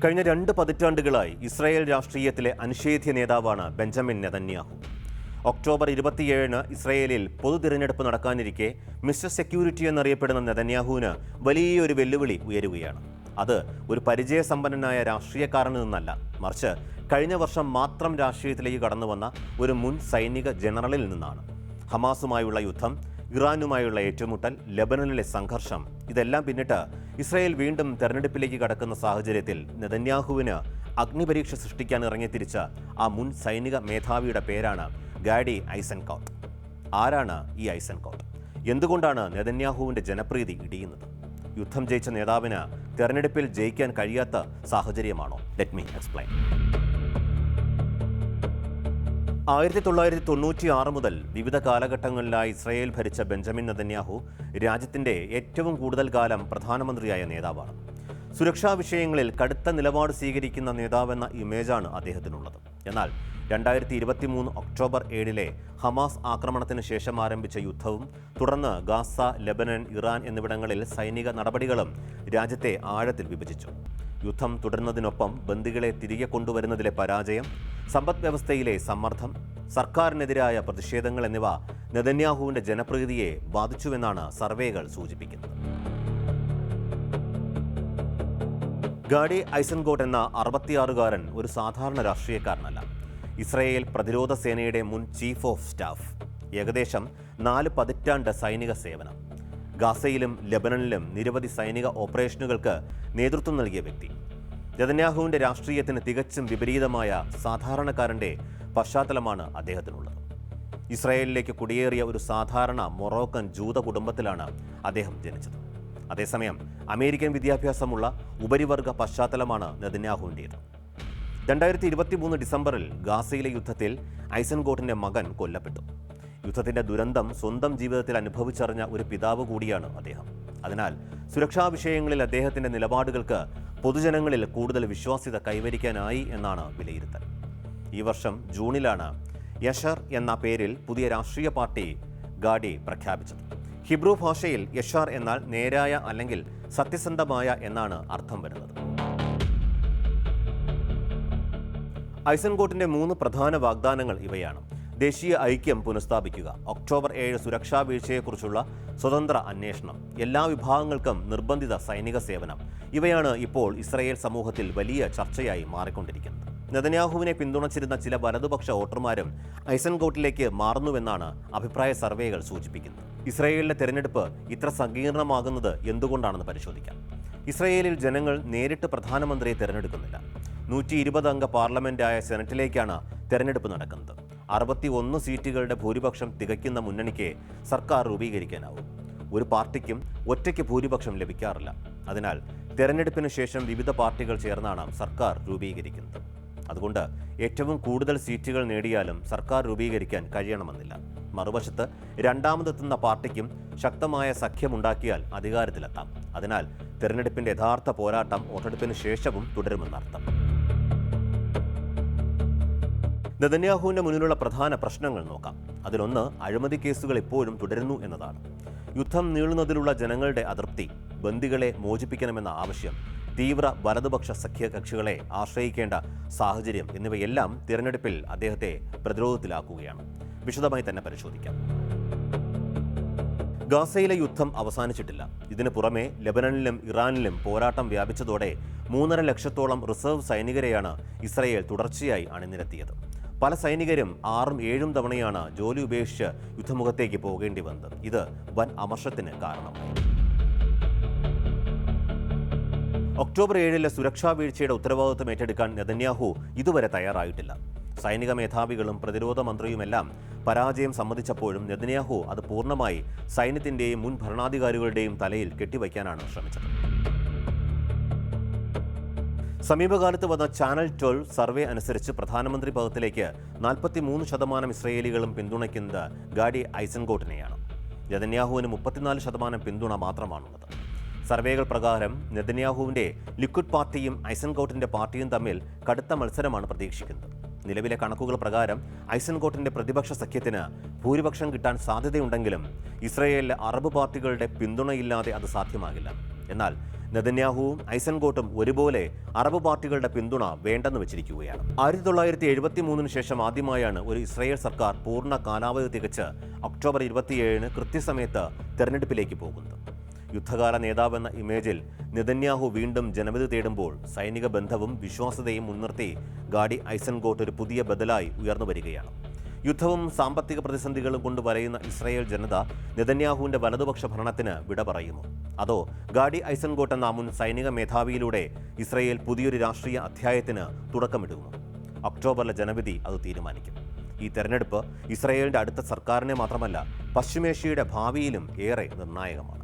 കഴിഞ്ഞ 2 പതിറ്റാണ്ടുകളായി ഇസ്രായേൽ രാഷ്ട്രീയത്തിലെ അനിഷേധ്യ നേതാവാണ് ബെഞ്ചമിൻ നെതന്യാഹു. ഒക്ടോബർ 27-ന് ഇസ്രായേലിൽ പൊതു തിരഞ്ഞെടുപ്പ് നടക്കാനിരിക്കെ മിസ്റ്റർ സെക്യൂരിറ്റി എന്നറിയപ്പെടുന്ന നെതന്യാഹുവിന് വലിയൊരു വെല്ലുവിളി ഉയരുകയാണ്. അത് ഒരു പരിചയസമ്പന്നനായ രാഷ്ട്രീയക്കാരനിൽ നിന്നല്ല, മറിച്ച് കഴിഞ്ഞ വർഷം മാത്രം രാഷ്ട്രീയത്തിലേക്ക് കടന്നുവന്ന ഒരു മുൻ സൈനിക ജനറലിൽ നിന്നാണ്. ഹമാസുമായുള്ള യുദ്ധം, ഇറാനുമായുള്ള ഏറ്റുമുട്ടൽ, ലെബനനിലെ സംഘർഷം ഇതെല്ലാം പിന്നിട്ട് ഇസ്രായേൽ വീണ്ടും തെരഞ്ഞെടുപ്പിലേക്ക് കടക്കുന്ന സാഹചര്യത്തിൽ നെതന്യാഹുവിന് അഗ്നിപരീക്ഷ സൃഷ്ടിക്കാൻ ഇറങ്ങിത്തിരിച്ച ആ മുൻ സൈനിക മേധാവിയുടെ പേരാണ് ഗാഡി ഐസൻകോട്ട്. ആരാണ് ഈ ഐസൻകോട്ട്? എന്തുകൊണ്ടാണ് നെതന്യാഹുവിൻ്റെ ജനപ്രീതി ഇടിയുന്നത്? യുദ്ധം ജയിച്ച നേതാവിന് തെരഞ്ഞെടുപ്പിൽ ജയിക്കാൻ കഴിയാത്ത സാഹചര്യമാണോ? Let me explain. 1996 മുതൽ വിവിധ കാലഘട്ടങ്ങളിലായി ഇസ്രായേൽ ഭരിച്ച ബെഞ്ചമിൻ നെതന്യാഹു രാജ്യത്തിൻ്റെ ഏറ്റവും കൂടുതൽ കാലം പ്രധാനമന്ത്രിയായ നേതാവാണ്. സുരക്ഷാ വിഷയങ്ങളിൽ കടുത്ത നിലപാട് സ്വീകരിക്കുന്ന നേതാവെന്ന ഇമേജാണ് അദ്ദേഹത്തിനുള്ളത്. എന്നാൽ 2023 ഒക്ടോബർ 7-ലെ ഹമാസ് ആക്രമണത്തിന് ശേഷം ആരംഭിച്ച യുദ്ധവും തുടർന്ന് ഗാസ, ലെബനൻ, ഇറാൻ എന്നിവിടങ്ങളിൽ സൈനിക നടപടികളും രാജ്യത്തെ ആഴത്തിൽ വിഭജിച്ചു. യുദ്ധം തുടരുന്നതിനൊപ്പം ബന്ദികളെ തിരികെ കൊണ്ടുവരുന്നതിലെ പരാജയം, സമ്പദ് വ്യവസ്ഥയിലെ സമ്മർദ്ദം, സർക്കാരിനെതിരായ പ്രതിഷേധങ്ങൾ എന്നിവ നെതന്യാഹുവിൻ്റെ ജനപ്രീതിയെ ബാധിച്ചുവെന്നാണ് സർവേകൾ സൂചിപ്പിക്കുന്നത്. ഗാഡി ഐസൻകോട്ട് എന്ന 66-കാരൻ ഒരു സാധാരണ രാഷ്ട്രീയക്കാരനല്ല. ഇസ്രായേൽ പ്രതിരോധ സേനയുടെ മുൻ ചീഫ് ഓഫ് സ്റ്റാഫ്, ഏകദേശം 4 പതിറ്റാണ്ട് സൈനിക സേവനം, ഗാസയിലും ലെബനനിലും നിരവധി സൈനിക ഓപ്പറേഷനുകൾക്ക് നേതൃത്വം നൽകിയ വ്യക്തി. നെതന്യാഹുവിൻ്റെ രാഷ്ട്രീയത്തിന് തികച്ചും വിപരീതമായ സാധാരണക്കാരൻ്റെ പശ്ചാത്തലമാണ് അദ്ദേഹത്തിനുള്ളത്. ഇസ്രായേലിലേക്ക് കുടിയേറിയ ഒരു സാധാരണ മൊറോക്കൻ ജൂത കുടുംബത്തിലാണ് അദ്ദേഹം ജനിച്ചത്. അതേസമയം അമേരിക്കൻ വിദ്യാഭ്യാസമുള്ള ഉപരിവർഗ പശ്ചാത്തലമാണ് നെതന്യാഹുവിൻ്റേത്. 2023 ഡിസംബറിൽ ഗാസയിലെ യുദ്ധത്തിൽ ഐസൻകോട്ടിൻ്റെ മകൻ കൊല്ലപ്പെട്ടു. യുദ്ധത്തിൻ്റെ ദുരന്തം സ്വന്തം ജീവിതത്തിൽ അനുഭവിച്ചറിഞ്ഞ ഒരു പിതാവ് കൂടിയാണ് അദ്ദേഹം. അതിനാൽ സുരക്ഷാ വിഷയങ്ങളിൽ അദ്ദേഹത്തിൻ്റെ നിലപാടുകൾക്ക് പൊതുജനങ്ങളിൽ കൂടുതൽ വിശ്വാസ്യത കൈവരിക്കാനായി എന്നാണ് വിലയിരുത്തൽ. ഈ വർഷം ജൂണിലാണ് യഷർ എന്ന പേരിൽ പുതിയ രാഷ്ട്രീയ പാർട്ടി ഗാഡി പ്രഖ്യാപിച്ചത്. ഹിബ്രു ഭാഷയിൽ യഷാർ എന്നാൽ നേരായ അല്ലെങ്കിൽ സത്യസന്ധമായ എന്നാണ് അർത്ഥം വരുന്നത്. ഐസൻകോട്ടിൻ്റെ 3 പ്രധാന വാഗ്ദാനങ്ങൾ ഇവയാണ്: ദേശീയ ഐക്യം പുനഃസ്ഥാപിക്കുക, ഒക്ടോബർ 7 സുരക്ഷാ വീഴ്ചയെക്കുറിച്ചുള്ള സ്വതന്ത്ര അന്വേഷണം, എല്ലാ വിഭാഗങ്ങൾക്കും നിർബന്ധിത സൈനിക സേവനം. ഇവയാണ് ഇപ്പോൾ ഇസ്രായേൽ സമൂഹത്തിൽ വലിയ ചർച്ചയായി മാറിക്കൊണ്ടിരിക്കുന്നത്. നെതന്യാഹുവിനെ പിന്തുണച്ചിരുന്ന ചില വലതുപക്ഷ വോട്ടർമാരും ഐസൻകോട്ടിലേക്ക് മാറുന്നുവെന്നാണ് അഭിപ്രായ സർവേകൾ സൂചിപ്പിക്കുന്നത്. ഇസ്രായേലിലെ തെരഞ്ഞെടുപ്പ് ഇത്ര സങ്കീർണമാകുന്നത് എന്തുകൊണ്ടാണെന്ന് പരിശോധിക്കാം. ഇസ്രായേലിൽ ജനങ്ങൾ നേരിട്ട് പ്രധാനമന്ത്രിയെ തിരഞ്ഞെടുക്കുന്നില്ല. 120 അംഗ പാർലമെന്റായ സെനറ്റിലേക്കാണ് തെരഞ്ഞെടുപ്പ് നടക്കുന്നത്. 61 സീറ്റുകളുടെ ഭൂരിപക്ഷം തികയ്ക്കുന്ന മുന്നണിക്ക് സർക്കാർ രൂപീകരിക്കാനാവും. ഒരു പാർട്ടിക്കും ഒറ്റയ്ക്ക് ഭൂരിപക്ഷം ലഭിക്കാറില്ല. അതിനാൽ തെരഞ്ഞെടുപ്പിന് ശേഷം വിവിധ പാർട്ടികൾ ചേർന്നാണ് സർക്കാർ രൂപീകരിക്കുന്നത്. അതുകൊണ്ട് ഏറ്റവും കൂടുതൽ സീറ്റുകൾ നേടിയാലും സർക്കാർ രൂപീകരിക്കാൻ കഴിയണമെന്നില്ല. മറുവശത്ത് രണ്ടാമതെത്തുന്ന പാർട്ടിക്കും ശക്തമായ സഖ്യമുണ്ടാക്കിയാൽ അധികാരത്തിലെത്താം. അതിനാൽ തെരഞ്ഞെടുപ്പിൻ്റെ യഥാർത്ഥ പോരാട്ടം വോട്ടെടുപ്പിന് ശേഷവും തുടരുമെന്നർത്ഥം. നെതന്യാഹുവിൻ്റെ മുന്നിലുള്ള പ്രധാന പ്രശ്നങ്ങൾ നോക്കാം. അതിലൊന്ന് അഴിമതി കേസുകൾ ഇപ്പോഴും തുടരുന്നു എന്നതാണ്. യുദ്ധം നീളുന്നതിലുള്ള ജനങ്ങളുടെ അതൃപ്തി, ബന്ദികളെ മോചിപ്പിക്കണമെന്ന ആവശ്യം, തീവ്ര വലതുപക്ഷ സഖ്യകക്ഷികളെ ആശ്രയിക്കേണ്ട സാഹചര്യം എന്നിവയെല്ലാം തിരഞ്ഞെടുപ്പിൽ അദ്ദേഹത്തെ പ്രതിരോധത്തിലാക്കുകയാണ്. വിശദമായി തന്നെ പരിശോധിക്കാം. ഗാസയിലെ യുദ്ധം അവസാനിച്ചിട്ടില്ല. ഇതിനു പുറമെ ലെബനനിലും ഇറാനിലും പോരാട്ടം വ്യാപിച്ചതോടെ 3.5 ലക്ഷത്തോളം റിസർവ് സൈനികരെയാണ് ഇസ്രായേൽ തുടർച്ചയായി അണിനിരത്തിയത്. പല സൈനികരും 6ഉം 7ഉം തവണയാണ് ജോലി ഉപേക്ഷിച്ച് യുദ്ധമുഖത്തേക്ക് പോകേണ്ടി വന്നത്. ഇത് വൻ അമർഷത്തിന് കാരണമായി. ഒക്ടോബർ 7-ലെ സുരക്ഷാ വീഴ്ചയുടെ ഉത്തരവാദിത്വം ഏറ്റെടുക്കാൻ നെതന്യാഹു ഇതുവരെ തയ്യാറായിട്ടില്ല. സൈനിക മേധാവികളും പ്രതിരോധ മന്ത്രിയുമെല്ലാം പരാജയം സമ്മതിച്ചപ്പോഴും നെതന്യാഹു അത് പൂർണ്ണമായി സൈന്യത്തിൻ്റെയും മുൻ ഭരണാധികാരികളുടെയും തലയിൽ കെട്ടിവയ്ക്കാനാണ് ശ്രമിച്ചത്. സമീപകാലത്ത് വന്ന ചാനൽ 12 സർവേ അനുസരിച്ച് പ്രധാനമന്ത്രി പദത്തിലേക്ക് 43% ഇസ്രായേലികളും പിന്തുണയ്ക്കുന്നത് ഗാഡി ഐസൻകോട്ടിനെയാണ്. നെതന്യാഹുവിന് 34% പിന്തുണ മാത്രമാണുള്ളത്. സർവേകൾ പ്രകാരം നെതന്യാഹുവിൻ്റെ ലിക്വിഡ് പാർട്ടിയും ഐസൻകോട്ടിൻ്റെ പാർട്ടിയും തമ്മിൽ കടുത്ത മത്സരമാണ് പ്രതീക്ഷിക്കുന്നത്. നിലവിലെ കണക്കുകൾ പ്രകാരം ഐസൻകോട്ടിൻ്റെ പ്രതിപക്ഷ സഖ്യത്തിന് ഭൂരിപക്ഷം കിട്ടാൻ സാധ്യതയുണ്ടെങ്കിലും ഇസ്രായേലിലെ അറബ് പാർട്ടികളുടെ പിന്തുണയില്ലാതെ അത് സാധ്യമാകില്ല. എന്നാൽ നെതന്യാഹുവും ഐസൻകോട്ടും ഒരുപോലെ അറബ് പാർട്ടികളുടെ പിന്തുണ വേണ്ടെന്ന് വെച്ചിരിക്കുകയാണ്. 1973 ശേഷം ആദ്യമായാണ് ഒരു ഇസ്രായേൽ സർക്കാർ പൂർണ്ണ കാലാവധി തികച്ച് ഒക്ടോബർ 27 കൃത്യസമയത്ത് തെരഞ്ഞെടുപ്പിലേക്ക് പോകുന്നത്. യുദ്ധകാല നേതാവെന്ന ഇമേജിൽ നെതന്യാഹു വീണ്ടും ജനവിധി തേടുമ്പോൾ സൈനിക ബന്ധവും വിശ്വാസ്യതയും മുൻനിർത്തി ഗാഡി ഐസൻകോട്ട് ഒരു പുതിയ ബദലായി ഉയർന്നു വരികയാണ്. യുദ്ധവും സാമ്പത്തിക പ്രതിസന്ധികളും കൊണ്ട് വലയുന്ന ഇസ്രായേൽ ജനത നെതന്യാഹുവിന്റെ വലതുപക്ഷ ഭരണത്തിന് വിട പറയുന്നു. അതോ ഗാഡി ഐസൻകോട്ട് എന്ന മുൻ സൈനിക മേധാവിയിലൂടെ ഇസ്രായേൽ പുതിയൊരു രാഷ്ട്രീയ അധ്യായത്തിന് തുടക്കമിടുന്നു? ഒക്ടോബറിലെ ജനവിധി അത് തീരുമാനിക്കും. ഈ തെരഞ്ഞെടുപ്പ് ഇസ്രായേലിന്റെ അടുത്ത സർക്കാരിനെ മാത്രമല്ല, പശ്ചിമേഷ്യയുടെ ഭാവിയിലും ഏറെ നിർണായകമാണ്.